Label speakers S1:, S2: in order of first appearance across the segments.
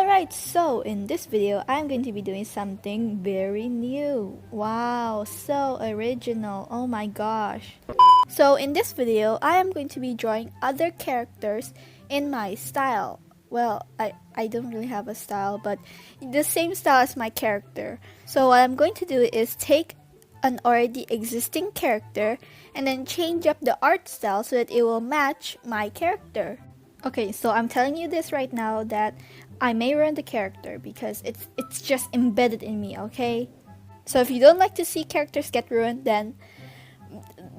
S1: Alright, so in this video, I'm going to be doing something very new. Wow, so original. Oh my gosh. So in this video, I am going to be drawing other characters in my style. Well, I don't really have a style, but the same style as my character. So what I'm going to do is take an already existing character and then change up the art style so that it will match my character. Okay, so I'm telling you this right now that I may ruin the character because it's just embedded in me, okay? So if you don't like to see characters get ruined, then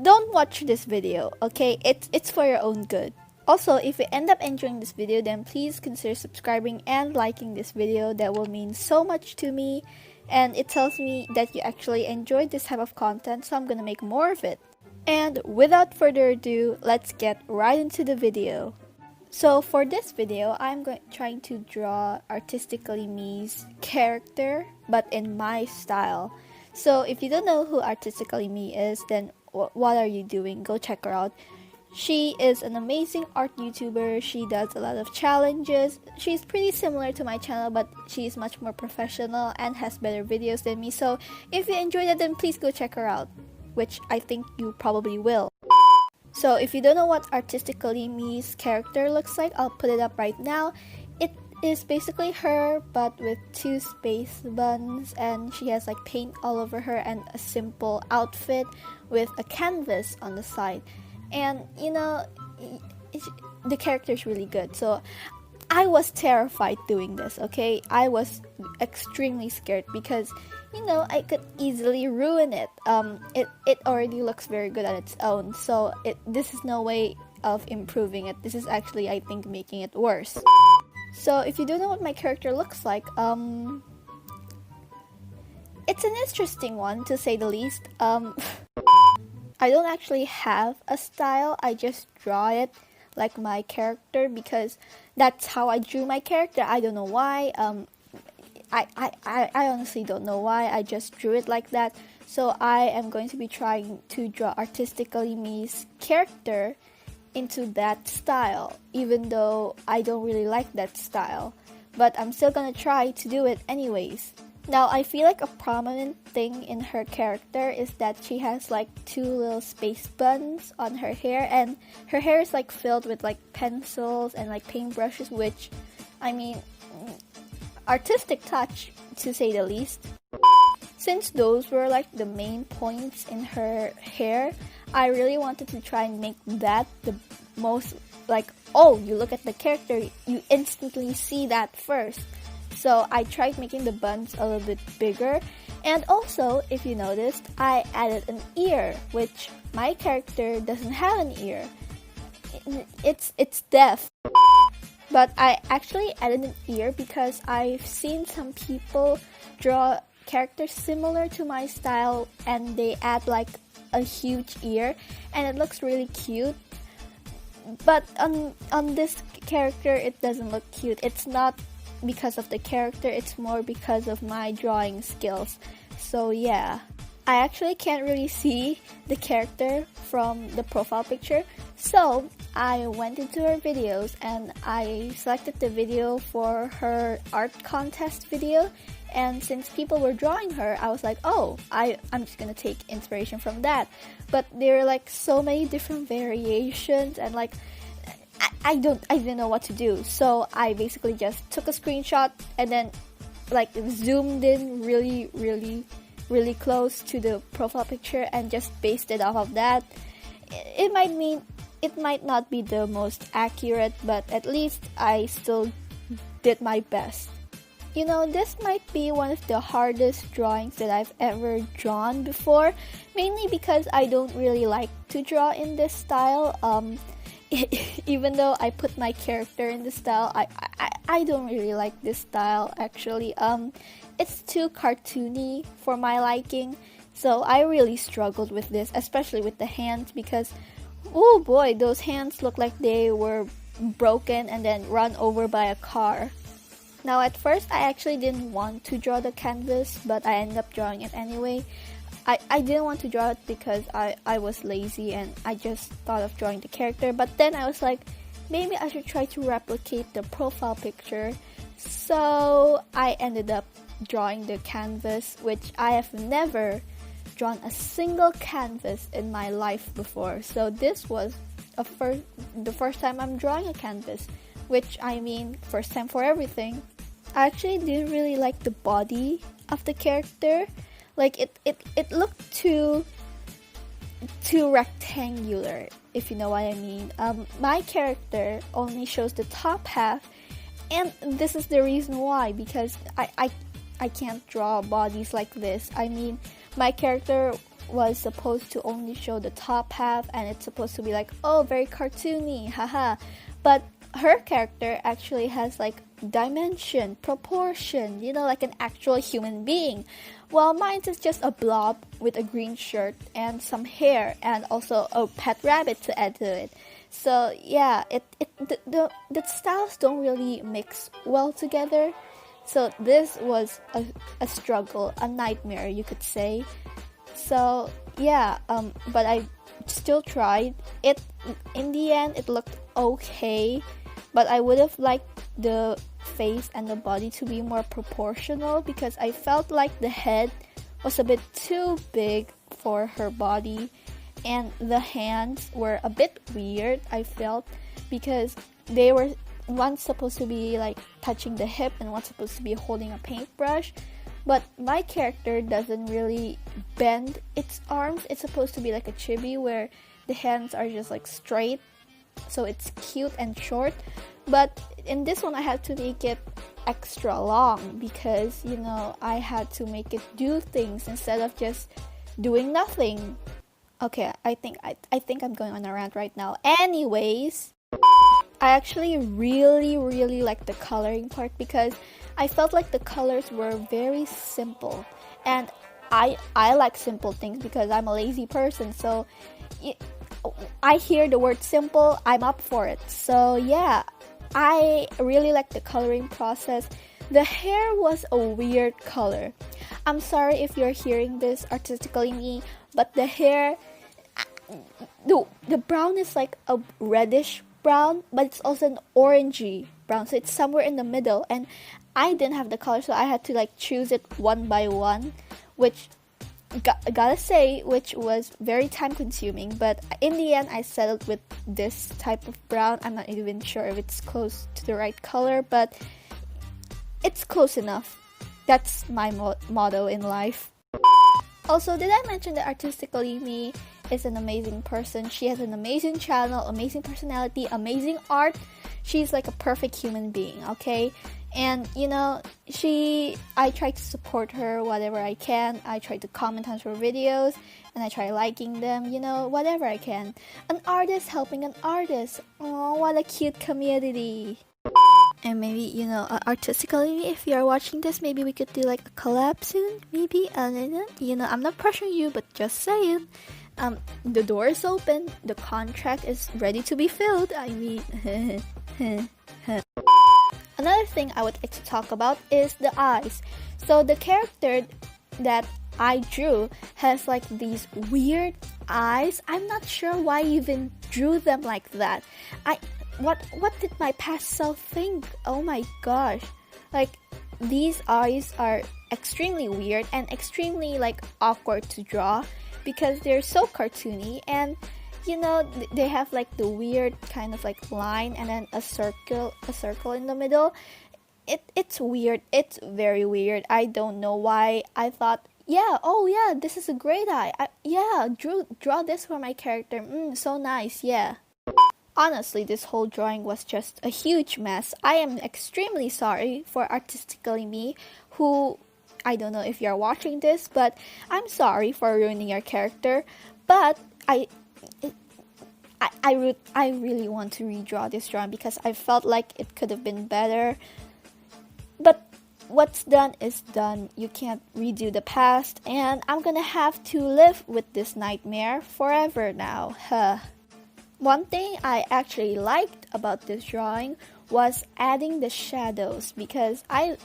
S1: don't watch this video, okay? It's for your own good. Also, if you end up enjoying this video, then please consider subscribing and liking this video. That will mean so much to me, and it tells me that you actually enjoyed this type of content, so I'm gonna make more of it. And without further ado, let's get right into the video. So for this video, I'm trying to draw ArtisticallyMe's character, but in my style. So if you don't know who ArtisticallyMe is, then what are you doing? Go check her out. She is an amazing art YouTuber. She does a lot of challenges. She's pretty similar to my channel, but she's much more professional and has better videos than me. So if you enjoyed it, then please go check her out, which I think you probably will. So if you don't know what ArtisticallyMe's character looks like, I'll put it up right now. It is basically her, but with two space buns, and she has like paint all over her and a simple outfit with a canvas on the side. And you know, the character is really good. So I was terrified doing this, okay? I was extremely scared because, you know, I could easily ruin it. It already looks very good on its own, so this is no way of improving it. This is actually, I think, making it worse. So if you don't know what my character looks like, it's an interesting one to say the least. I don't actually have a style. I just draw it like my character because that's how I drew my character. I don't know why. I honestly don't know why. I just drew it like that. So I am going to be trying to draw ArtisticallyMe's character into that style, even though I don't really like that style. But I'm still gonna try to do it anyways. Now, I feel like a prominent thing in her character is that she has like two little space buns on her hair, and her hair is like filled with like pencils and like paintbrushes, which, I mean, artistic touch to say the least. Since those were like the main points in her hair, I really wanted to try and make that the most like, oh, you look at the character, you instantly see that first. So I tried making the buns a little bit bigger, and also, if you noticed, I added an ear, which my character doesn't have an ear. It's deaf. But I actually added an ear because I've seen some people draw characters similar to my style and they add like a huge ear and it looks really cute. But on this character, it doesn't look cute. It's not because of the character, it's more because of my drawing skills. So yeah, I actually can't really see the character from the profile picture, so I went into her videos and I selected the video for her art contest video, and since people were drawing her, I was like, oh, I'm just gonna take inspiration from that. But there are like so many different variations, and like I didn't know what to do, so I basically just took a screenshot and then like zoomed in really close to the profile picture and just based it off of that. It might not be the most accurate, but at least I still did my best. You know, this might be one of the hardest drawings that I've ever drawn before, mainly because I don't really like to draw in this style. Even though I put my character in this style, I don't really like this style actually. It's too cartoony for my liking, so I really struggled with this, especially with the hands, because oh boy, those hands look like they were broken and then run over by a car. Now at first I actually didn't want to draw the canvas, but I ended up drawing it anyway. I didn't want to draw it because I was lazy and I just thought of drawing the character, but then I was like, maybe I should try to replicate the profile picture So I ended up drawing the canvas, which I have never drawn a single canvas in my life before. So this was the first time I'm drawing a canvas, which I mean, first time for everything. I actually didn't really like the body of the character. Like it looked too rectangular, if you know what I mean. My character only shows the top half, and this is the reason why, because I can't draw bodies like this. I mean, my character was supposed to only show the top half, and it's supposed to be like, oh, very cartoony, haha. But her character actually has like dimension, proportion, you know, like an actual human being. Well, mine is just a blob with a green shirt and some hair, and also a pet rabbit to add to it. So yeah, the styles don't really mix well together. So this was a struggle, a nightmare, you could say. So yeah, but I still tried it. In the end, it looked okay, but I would have liked the face and the body to be more proportional, because I felt like the head was a bit too big for her body, and the hands were a bit weird, I felt, because they were one's supposed to be like touching the hip and one's supposed to be holding a paintbrush. But my character doesn't really bend its arms. It's supposed to be like a chibi where the hands are just like straight, so it's cute and short. But in this one I had to make it extra long, because, you know, I had to make it do things instead of just doing nothing. Okay, I think I'm going on a rant right now. Anyways, I actually really like the coloring part, because I felt like the colors were very simple, and I like simple things because I'm a lazy person. So I hear the word simple, I'm up for it. So yeah, I really like the coloring process. The hair was a weird color. I'm sorry if you're hearing this, ArtisticallyME, but the hair, the brown is like a reddish brown, but it's also an orangey brown, so it's somewhere in the middle, and I didn't have the color, so I had to like choose it one by one, which gotta say, which was very time consuming. But in the end I settled with this type of brown. I'm not even sure if it's close to the right color, but it's close enough. That's my motto in life. Also, did I mention that ArtisticallyME is an amazing person? She has an amazing channel, amazing personality, amazing art. She's like a perfect human being, okay? And, you know, I try to support her whatever I can. I try to comment on her videos, and I try liking them, you know, whatever I can. An artist helping an artist. Oh, what a cute community. And maybe, you know, ArtisticallyME, if you're watching this, maybe we could do like a collab soon, maybe. You know, I'm not pressuring you, but just saying. The door is open. The contract is ready to be filled. I mean, another thing I would like to talk about is the eyes. So the character that I drew has like these weird eyes. I'm not sure why I even drew them like that. What did my past self think? Oh my gosh. Like, these eyes are extremely weird and extremely like awkward to draw, because they're so cartoony, and you know, they have like the weird kind of like line and then a circle in the middle. It's weird. It's very weird. I don't know why I thought, yeah, this is a great eye. Draw this for my character. So nice, yeah. Honestly, this whole drawing was just a huge mess. I am extremely sorry for ArtisticallyME, who, I don't know if you're watching this, but I'm sorry for ruining your character. But I really want to redraw this drawing, because I felt like it could have been better. But what's done is done. You can't redo the past, and I'm gonna have to live with this nightmare forever now. One thing I actually liked about this drawing was adding the shadows, because I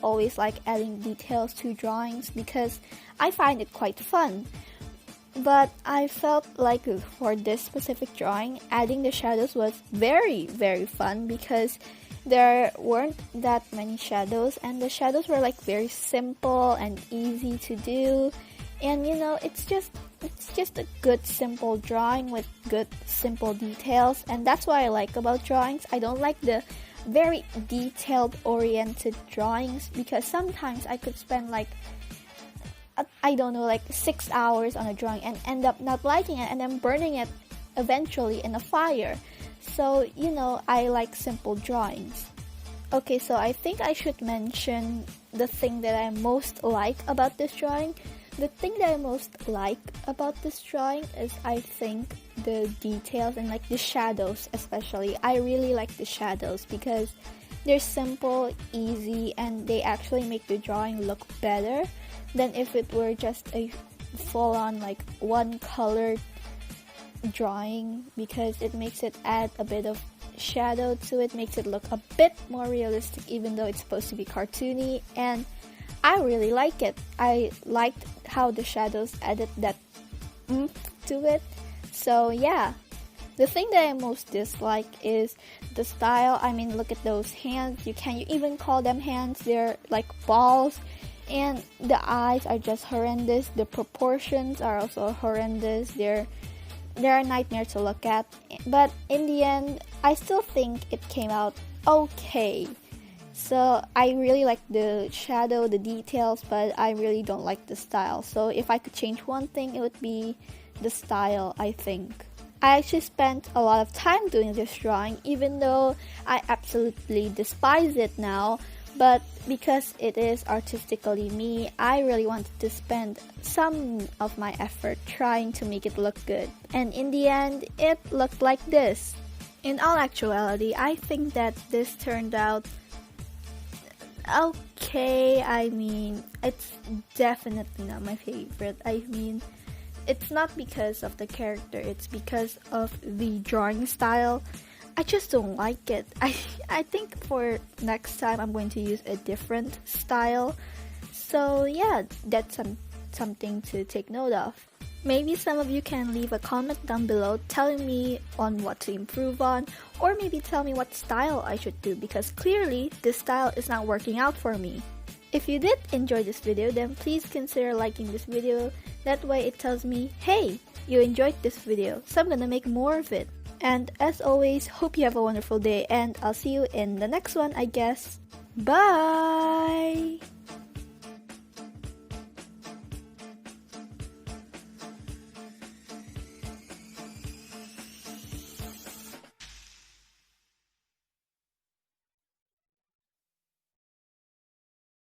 S1: always like adding details to drawings because I find it quite fun. But I felt like for this specific drawing, adding the shadows was very, very fun because there weren't that many shadows, and the shadows were like very simple and easy to do. And you know, it's just a good simple drawing with good simple details, and that's what I like about drawings. I don't like the very detailed oriented drawings because sometimes I could spend like I don't know, like 6 hours on a drawing and end up not liking it and then burning it eventually in a fire. So, you know, I like simple drawings. Okay, so I think I should mention the thing that I most like about this drawing. The thing that I most like about this drawing is, I think, the details and like the shadows especially. I really like the shadows because they're simple, easy, and they actually make the drawing look better than if it were just a full-on like one colored drawing, because it makes it add a bit of shadow to it, makes it look a bit more realistic even though it's supposed to be cartoony, and I really like it. I liked how the shadows added that to it. So yeah, the thing that I most dislike is the style. I mean, look at those hands. You can't even call them hands. They're like balls. And the eyes are just horrendous. The proportions are also horrendous. They're a nightmare to look at. But in the end, I still think it came out okay. So I really like the shadow, the details, but I really don't like the style. So if I could change one thing, it would be the style, I think. I actually spent a lot of time doing this drawing, even though I absolutely despise it now. But because it is artistically me, I really wanted to spend some of my effort trying to make it look good. And in the end, it looked like this. In all actuality, I think that this turned out okay. I mean, it's definitely not my favorite. I mean, it's not because of the character, it's because of the drawing style. I just don't like it. I think for next time I'm going to use a different style. So yeah, that's something to take note of. Maybe some of you can leave a comment down below telling me on what to improve on, or maybe tell me what style I should do, because clearly this style is not working out for me. If you did enjoy this video, then please consider liking this video. That way it tells me, hey, you enjoyed this video, so I'm gonna make more of it. And as always, hope you have a wonderful day, and I'll see you in the next one, I guess. Bye!